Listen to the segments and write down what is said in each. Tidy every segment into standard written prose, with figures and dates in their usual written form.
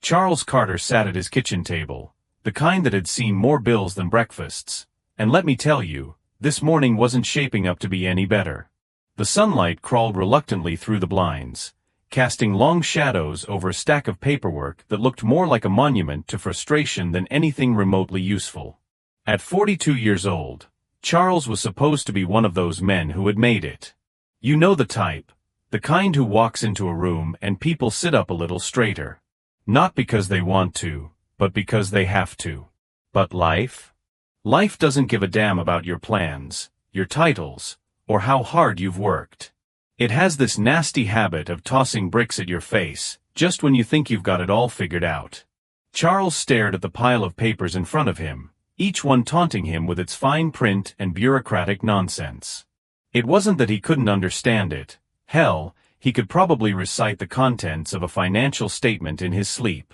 Charles Carter sat at his kitchen table, the kind that had seen more bills than breakfasts, and let me tell you, this morning wasn't shaping up to be any better. The sunlight crawled reluctantly through the blinds, casting long shadows over a stack of paperwork that looked more like a monument to frustration than anything remotely useful. At 42 years old, Charles was supposed to be one of those men who had made it. You know the type, the kind who walks into a room and people sit up a little straighter. Not because they want to, but because they have to. But life? Life doesn't give a damn about your plans, your titles, or how hard you've worked. It has this nasty habit of tossing bricks at your face, just when you think you've got it all figured out. Charles stared at the pile of papers in front of him, each one taunting him with its fine print and bureaucratic nonsense. It wasn't that he couldn't understand it. Hell, he could probably recite the contents of a financial statement in his sleep.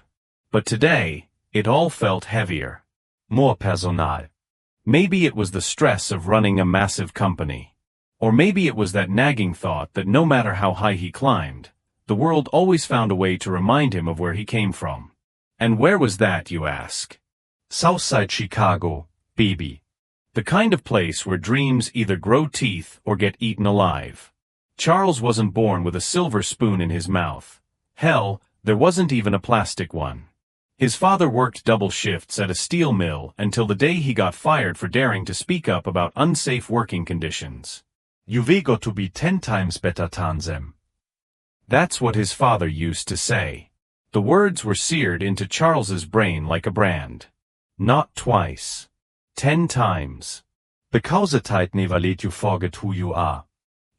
But today, it all felt heavier. More personal. Maybe it was the stress of running a massive company. Or maybe it was that nagging thought that no matter how high he climbed, the world always found a way to remind him of where he came from. And where was that, you ask? Southside Chicago, baby. The kind of place where dreams either grow teeth or get eaten alive. Charles wasn't born with a silver spoon in his mouth. Hell, there wasn't even a plastic one. His father worked double shifts at a steel mill until the day he got fired for daring to speak up about unsafe working conditions. You've got to be 10 times better than them. That's what his father used to say. The words were seared into Charles's brain like a brand. Not twice. 10 times. Because a tight never let you forget who you are.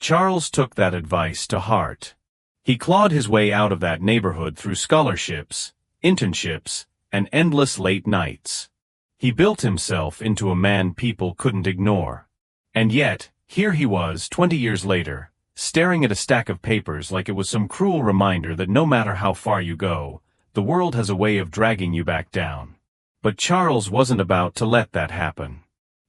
Charles took that advice to heart. He clawed his way out of that neighborhood through scholarships, internships, and endless late nights. He built himself into a man people couldn't ignore. And yet, here he was 20 years later, staring at a stack of papers like it was some cruel reminder that no matter how far you go, the world has a way of dragging you back down. But Charles wasn't about to let that happen.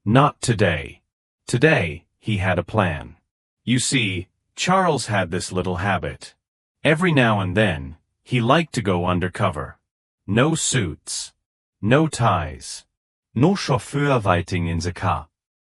Not today. Today, he had a plan. You see, Charles had this little habit. Every now and then, he liked to go undercover. No suits. No ties. No chauffeur waiting in the car.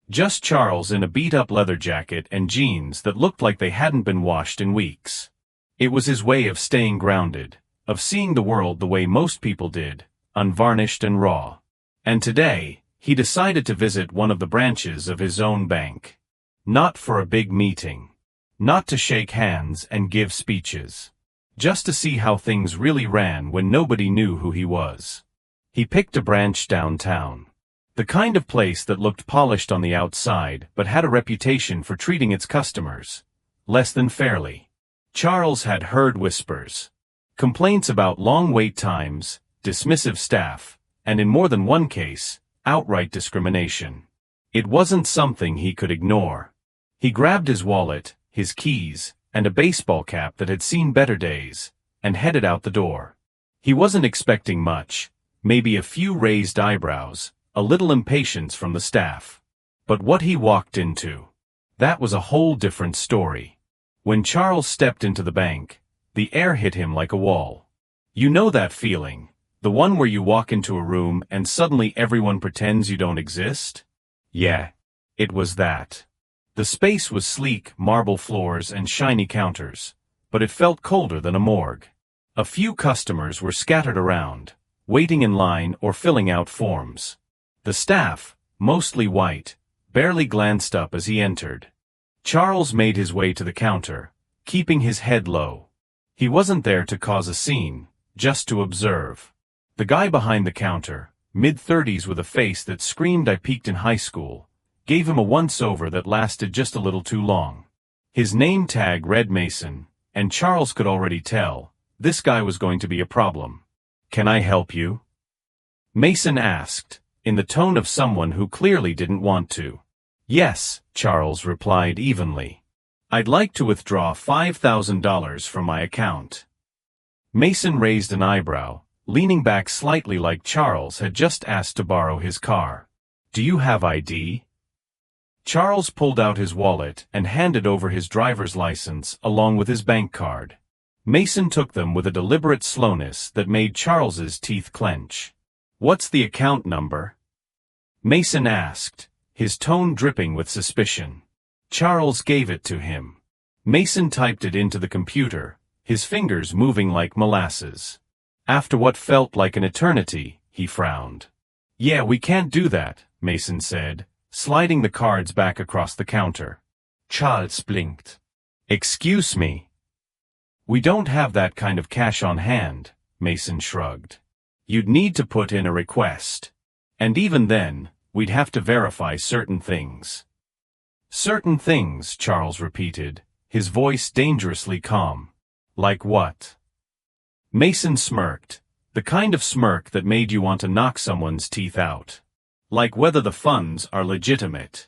Just Charles in a beat-up leather jacket and jeans that looked like they hadn't been washed in weeks. It was his way of staying grounded, of seeing the world the way most people did, unvarnished and raw. And today, he decided to visit one of the branches of his own bank. Not for a big meeting. Not to shake hands and give speeches. Just to see how things really ran when nobody knew who he was. He picked a branch downtown. The kind of place that looked polished on the outside but had a reputation for treating its customers less than fairly. Charles had heard whispers. Complaints about long wait times, dismissive staff, and in more than one case, outright discrimination. It wasn't something he could ignore. He grabbed his wallet, his keys, and a baseball cap that had seen better days, and headed out the door. He wasn't expecting much, maybe a few raised eyebrows, a little impatience from the staff. But what he walked into, that was a whole different story. When Charles stepped into the bank, the air hit him like a wall. You know that feeling, the one where you walk into a room and suddenly everyone pretends you don't exist? Yeah, it was that. The space was sleek marble floors and shiny counters, but it felt colder than a morgue. A few customers were scattered around, waiting in line or filling out forms. The staff, mostly white, barely glanced up as he entered. Charles made his way to the counter, keeping his head low. He wasn't there to cause a scene, just to observe. The guy behind the counter, mid-30s with a face that screamed I peaked in high school, gave him a once-over that lasted just a little too long. His name tag read Mason, and Charles could already tell, this guy was going to be a problem. Can I help you? Mason asked, in the tone of someone who clearly didn't want to. Yes, Charles replied evenly. I'd like to withdraw $5,000 from my account. Mason raised an eyebrow, leaning back slightly like Charles had just asked to borrow his car. Do you have ID? Charles pulled out his wallet and handed over his driver's license along with his bank card. Mason took them with a deliberate slowness that made Charles's teeth clench. "What's the account number?" Mason asked, his tone dripping with suspicion. Charles gave it to him. Mason typed it into the computer, his fingers moving like molasses. After what felt like an eternity, he frowned. "Yeah, we can't do that," Mason said, sliding the cards back across the counter. Charles blinked. "Excuse me." "We don't have that kind of cash on hand," Mason shrugged. "You'd need to put in a request. And even then, we'd have to verify certain things." "Certain things," Charles repeated, his voice dangerously calm. "Like what?" Mason smirked, the kind of smirk that made you want to knock someone's teeth out. "Like whether the funds are legitimate."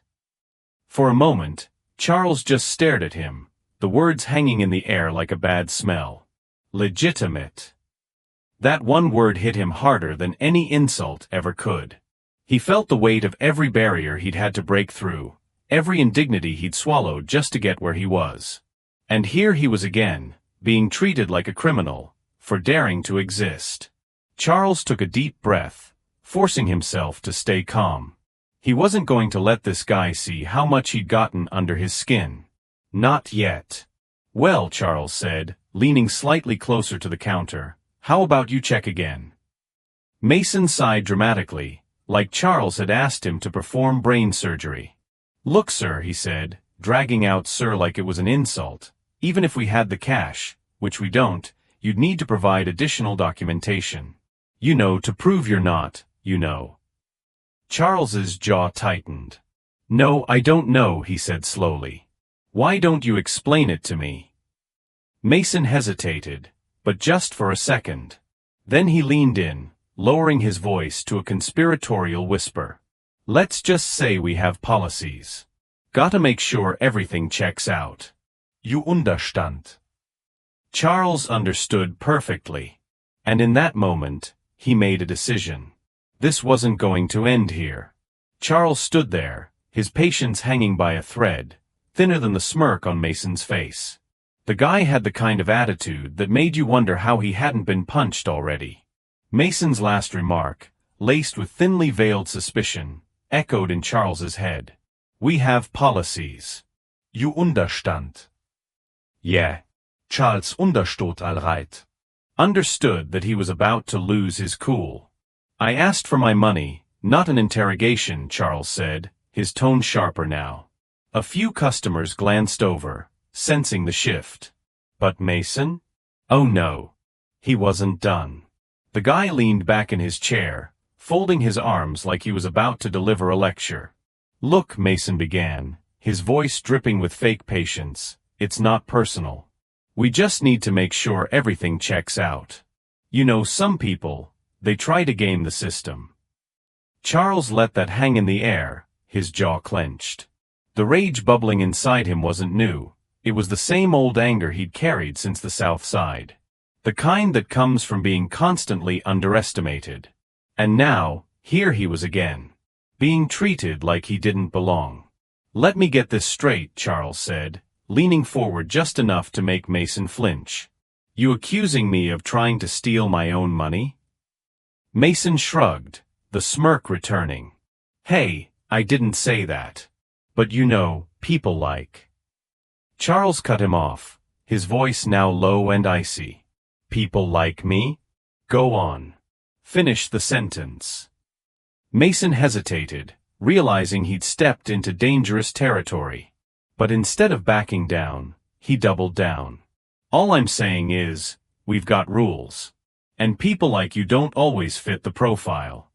For a moment, Charles just stared at him, the words hanging in the air like a bad smell. Legitimate. That one word hit him harder than any insult ever could. He felt the weight of every barrier he'd had to break through, every indignity he'd swallowed just to get where he was. And here he was again, being treated like a criminal, for daring to exist. Charles took a deep breath, forcing himself to stay calm. He wasn't going to let this guy see how much he'd gotten under his skin. Not yet. "Well," Charles said, leaning slightly closer to the counter, "how about you check again?" Mason sighed dramatically, like Charles had asked him to perform brain surgery. "Look, sir," he said, dragging out "sir" like it was an insult, "even if we had the cash, which we don't, you'd need to provide additional documentation. You know, to prove you're not, you know." Charles's jaw tightened. "No, I don't know," he said slowly. "Why don't you explain it to me?" Mason hesitated, but just for a second. Then he leaned in, lowering his voice to a conspiratorial whisper. "Let's just say we have policies. Gotta make sure everything checks out. You understand?" Charles understood perfectly. And in that moment, he made a decision. This wasn't going to end here. Charles stood there, his patience hanging by a thread, thinner than the smirk on Mason's face. The guy had the kind of attitude that made you wonder how he hadn't been punched already. Mason's last remark, laced with thinly veiled suspicion, echoed in Charles's head. "We have policies. You understand?" "Yeah." Charles understood all right. Understood that he was about to lose his cool. "I asked for my money, not an interrogation," Charles said, his tone sharper now. A few customers glanced over, sensing the shift. But Mason? Oh no. He wasn't done. The guy leaned back in his chair, folding his arms like he was about to deliver a lecture. "Look," Mason began, his voice dripping with fake patience, "it's not personal. We just need to make sure everything checks out. You know, some people, they try to game the system." Charles let that hang in the air, his jaw clenched. The rage bubbling inside him wasn't new. It was the same old anger he'd carried since the South Side. The kind that comes from being constantly underestimated. And now, here he was again, being treated like he didn't belong. "Let me get this straight," Charles said, leaning forward just enough to make Mason flinch. "You accusing me of trying to steal my own money?" Mason shrugged, the smirk returning. "Hey, I didn't say that. But you know, people like..." Charles cut him off, his voice now low and icy. "People like me? Go on. Finish the sentence." Mason hesitated, realizing he'd stepped into dangerous territory. But instead of backing down, he doubled down. "All I'm saying is, we've got rules. And people like you don't always fit the profile."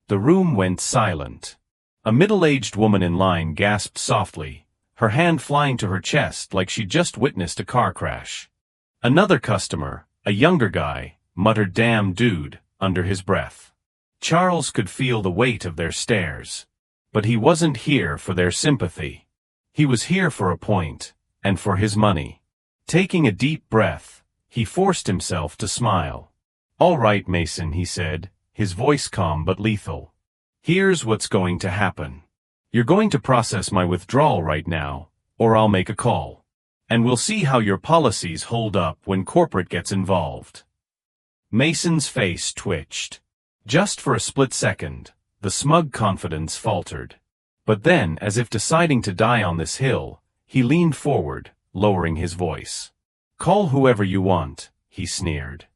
The room went silent. A middle-aged woman in line gasped softly, her hand flying to her chest like she'd just witnessed a car crash. Another customer, a younger guy, muttered "damn dude" under his breath. Charles could feel the weight of their stares. But he wasn't here for their sympathy. He was here for a point, and for his money. Taking a deep breath, he forced himself to smile. "All right, Mason," he said, his voice calm but lethal. "Here's what's going to happen. You're going to process my withdrawal right now, or I'll make a call. And we'll see how your policies hold up when corporate gets involved. Mason's face twitched. Just for a split second, the smug confidence faltered. But then, as if deciding to die on this hill, he leaned forward, lowering his voice. "Call whoever you want," he sneered.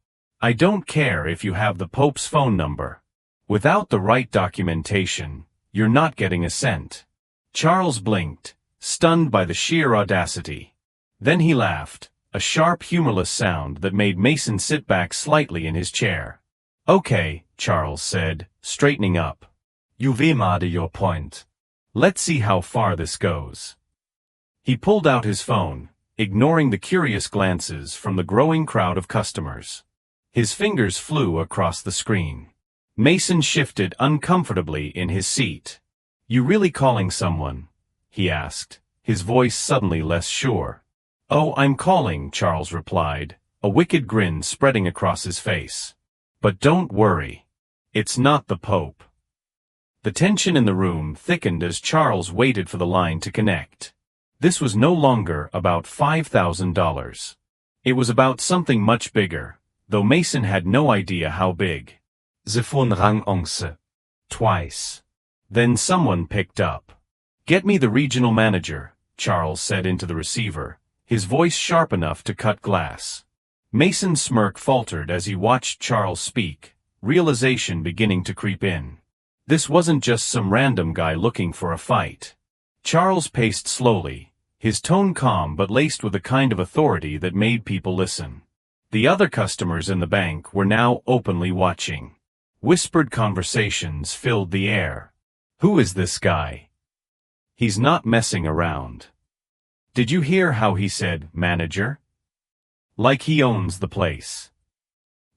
"I don't care if you have the Pope's phone number. Without the right documentation, you're not getting a cent." Charles blinked, stunned by the sheer audacity. Then he laughed, a sharp, humorless sound that made Mason sit back slightly in his chair. "Okay," Charles said, straightening up. "You've made your point. Let's see how far this goes." He pulled out his phone, ignoring the curious glances from the growing crowd of customers. His fingers flew across the screen. Mason shifted uncomfortably in his seat. "You really calling someone?" he asked, his voice suddenly less sure. "Oh, I'm calling," Charles replied, a wicked grin spreading across his face. "But don't worry. It's not the Pope." The tension in the room thickened as Charles waited for the line to connect. This was no longer about $5,000. It was about something much bigger, though Mason had no idea how big. "The phone rang once. Twice." Then someone picked up. "Get me the regional manager," Charles said into the receiver, his voice sharp enough to cut glass. Mason's smirk faltered as he watched Charles speak, realization beginning to creep in. This wasn't just some random guy looking for a fight. Charles paced slowly, his tone calm but laced with a kind of authority that made people listen. The other customers in the bank were now openly watching. Whispered conversations filled the air. "Who is this guy? He's not messing around. Did you hear how he said, manager? Like he owns the place."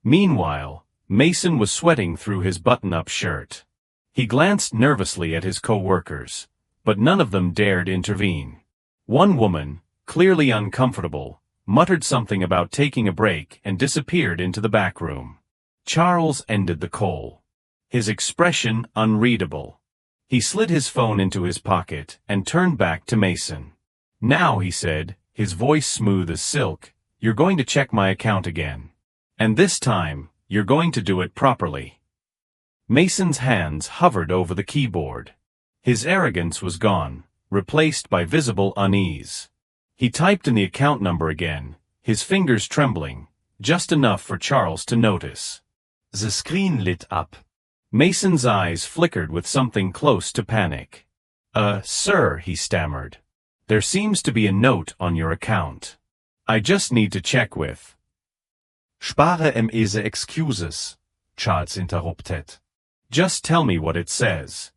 Meanwhile, Mason was sweating through his button-up shirt. He glanced nervously at his co-workers, but none of them dared intervene. One woman, clearly uncomfortable, muttered something about taking a break and disappeared into the back room. Charles ended the call, his expression unreadable. He slid his phone into his pocket and turned back to Mason. "Now," he said, his voice smooth as silk, "you're going to check my account again. And this time, you're going to do it properly." Mason's hands hovered over the keyboard. His arrogance was gone, replaced by visible unease. He typed in the account number again, his fingers trembling, just enough for Charles to notice. The screen lit up. Mason's eyes flickered with something close to panic. Sir," he stammered. "There seems to be a note on your account. I just need to check with—" "Spare the excuses," Charles interrupted. "Just tell me what it says."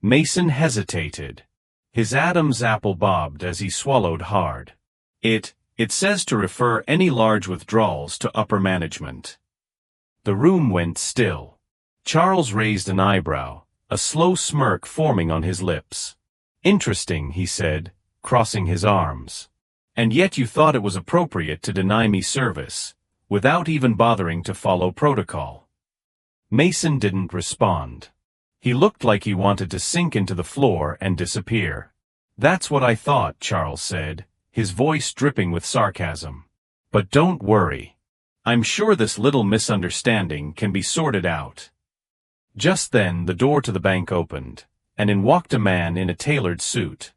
Mason hesitated. His Adam's apple bobbed as he swallowed hard. It says to refer any large withdrawals to upper management." The room went still. Charles raised an eyebrow, a slow smirk forming on his lips. "Interesting," he said, crossing his arms. "And yet you thought it was appropriate to deny me service, without even bothering to follow protocol." Mason didn't respond. He looked like he wanted to sink into the floor and disappear. "That's what I thought," Charles said, his voice dripping with sarcasm. "But don't worry. I'm sure this little misunderstanding can be sorted out." Just then the door to the bank opened, and in walked a man in a tailored suit.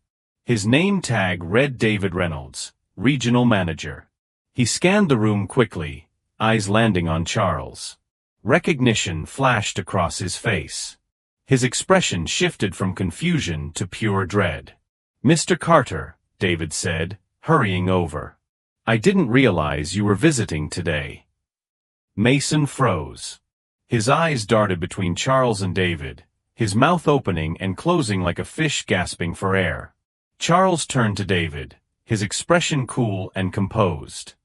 His name tag read David Reynolds, regional manager. He scanned the room quickly, eyes landing on Charles. Recognition flashed across his face. His expression shifted from confusion to pure dread. "Mr. Carter," David said, hurrying over. "I didn't realize you were visiting today." Mason froze. His eyes darted between Charles and David, his mouth opening and closing like a fish gasping for air. Charles turned to David, his expression cool and composed.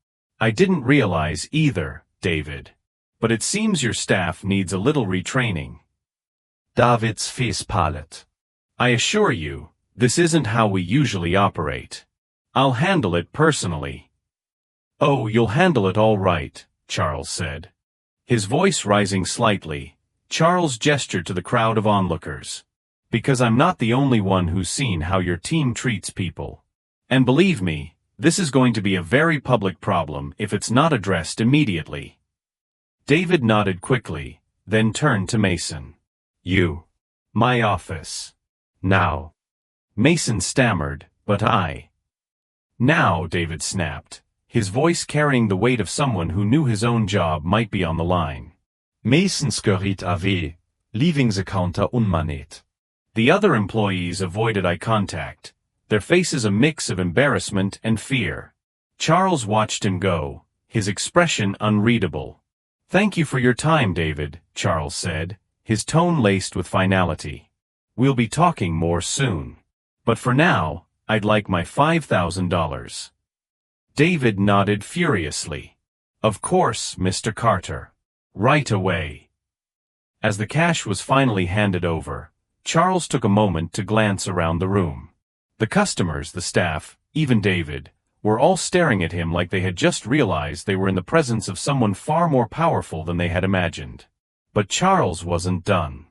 "I didn't realize either, David. But it seems your staff needs a little retraining." David's face paled. "I assure you, this isn't how we usually operate. I'll handle it personally." "Oh, you'll handle it all right," Charles said. His voice rising slightly, Charles gestured to the crowd of onlookers. "Because I'm not the only one who's seen how your team treats people. And believe me, This is going to be a very public problem if it's not addressed immediately. David nodded quickly, then turned to Mason. You. My office. Now. Mason stammered, but I. Now, David snapped, his voice carrying the weight of someone who knew his own job might be on the line. Mason scurried away, leaving the counter unmanned. The other employees avoided eye contact, their faces a mix of embarrassment and fear. Charles watched him go, his expression unreadable. Thank you for your time, David, Charles said, his tone laced with finality. We'll be talking more soon. But for now, I'd like my $5,000. David nodded furiously. Of course, Mr. Carter. Right away. As the cash was finally handed over, Charles took a moment to glance around the room. The customers, the staff, even David, were all staring at him like they had just realized they were in the presence of someone far more powerful than they had imagined. But Charles wasn't done.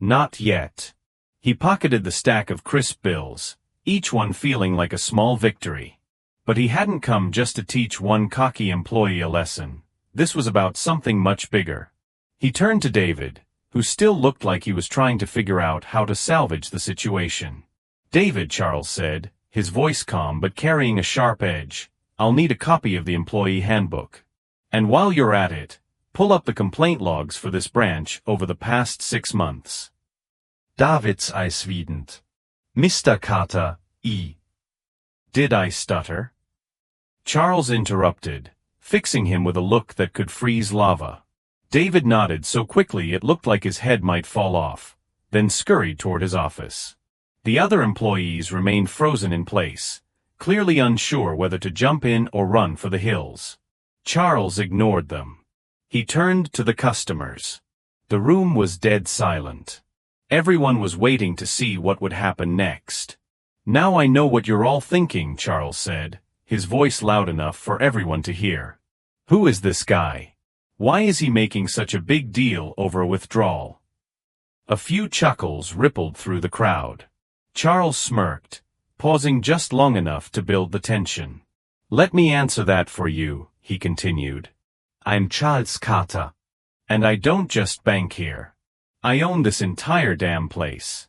Not yet. He pocketed the stack of crisp bills, each one feeling like a small victory. But he hadn't come just to teach one cocky employee a lesson. This was about something much bigger. He turned to David, who still looked like he was trying to figure out how to salvage the situation. David, Charles said, his voice calm but carrying a sharp edge, I'll need a copy of the employee handbook. And while you're at it, pull up the complaint logs for this branch over the past 6 months. David's eyes widened. Mr. Carter, Did I stutter? Charles interrupted, fixing him with a look that could freeze lava. David nodded so quickly it looked like his head might fall off, then scurried toward his office. The other employees remained frozen in place, clearly unsure whether to jump in or run for the hills. Charles ignored them. He turned to the customers. The room was dead silent. Everyone was waiting to see what would happen next. Now I know what you're all thinking, Charles said, his voice loud enough for everyone to hear. Who is this guy? Why is he making such a big deal over a withdrawal? A few chuckles rippled through the crowd. Charles smirked, pausing just long enough to build the tension. Let me answer that for you, he continued. I'm Charles Carter. And I don't just bank here. I own this entire damn place.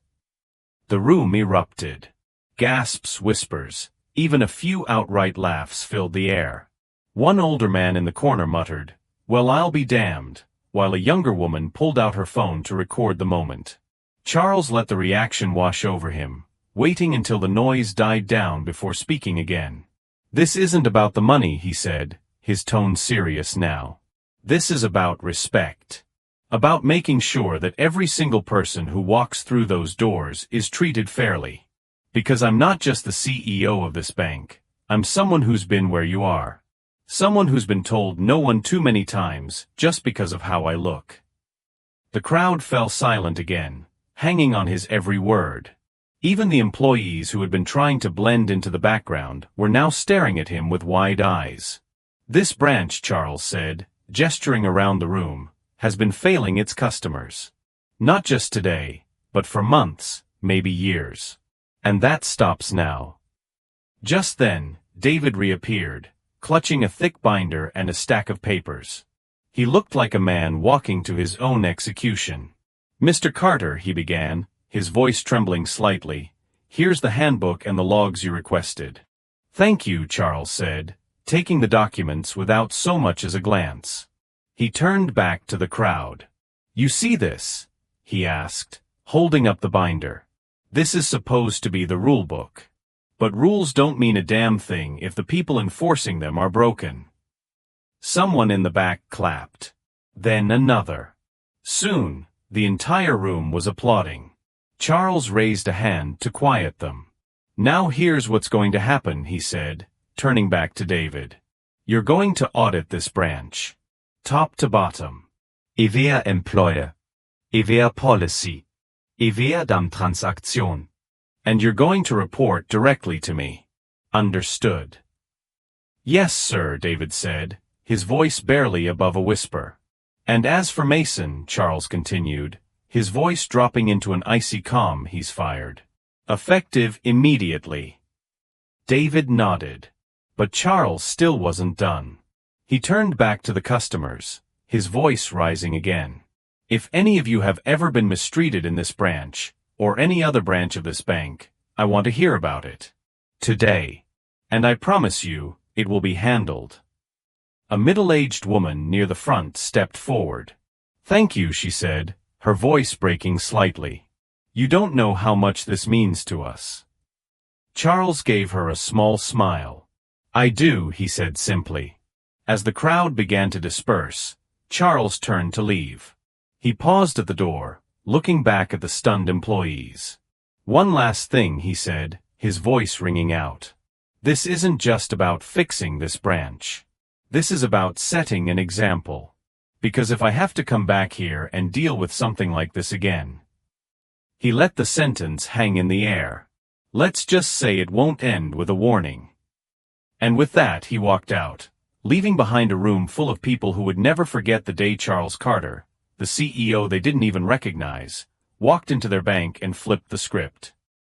The room erupted. Gasps, whispers, even a few outright laughs filled the air. One older man in the corner muttered, "Well, I'll be damned," while a younger woman pulled out her phone to record the moment. Charles let the reaction wash over him, waiting until the noise died down before speaking again. This isn't about the money, he said, his tone serious now. This is about respect. About making sure that every single person who walks through those doors is treated fairly. Because I'm not just the CEO of this bank, I'm someone who's been where you are. Someone who's been told no one too many times just because of how I look. The crowd fell silent again, hanging on his every word. Even the employees who had been trying to blend into the background were now staring at him with wide eyes. This branch, Charles said, gesturing around the room, has been failing its customers. Not just today, but for months, maybe years. And that stops now. Just then, David reappeared, clutching a thick binder and a stack of papers. He looked like a man walking to his own execution. "Mr. Carter," he began, his voice trembling slightly, "here's the handbook and the logs you requested." "Thank you," Charles said, taking the documents without so much as a glance. He turned back to the crowd. "You see this?" he asked, holding up the binder. "This is supposed to be the rule book. But rules don't mean a damn thing if the people enforcing them are broken." Someone in the back clapped. Then another. Soon, the entire room was applauding. Charles raised a hand to quiet them. "Now here's what's going to happen," he said, turning back to David. "You're going to audit this branch. Top to bottom. Ever employer. Ever policy. Ever dam transaction. And you're going to report directly to me. Understood?" "Yes, sir," David said, his voice barely above a whisper. "And as for Mason," Charles continued, his voice dropping into an icy calm, "he's fired. Effective immediately." David nodded. But Charles still wasn't done. He turned back to the customers, his voice rising again. If any of you have ever been mistreated in this branch, or any other branch of this bank, I want to hear about it. Today. And I promise you, it will be handled. A middle-aged woman near the front stepped forward. Thank you, she said, her voice breaking slightly. You don't know how much this means to us. Charles gave her a small smile. I do, he said simply. As the crowd began to disperse, Charles turned to leave. He paused at the door, looking back at the stunned employees. One last thing, he said, his voice ringing out. This isn't just about fixing this branch. This is about setting an example. Because if I have to come back here and deal with something like this again. He let the sentence hang in the air. Let's just say it won't end with a warning. And with that he walked out, leaving behind a room full of people who would never forget the day Charles Carter, the CEO they didn't even recognize, walked into their bank and flipped the script.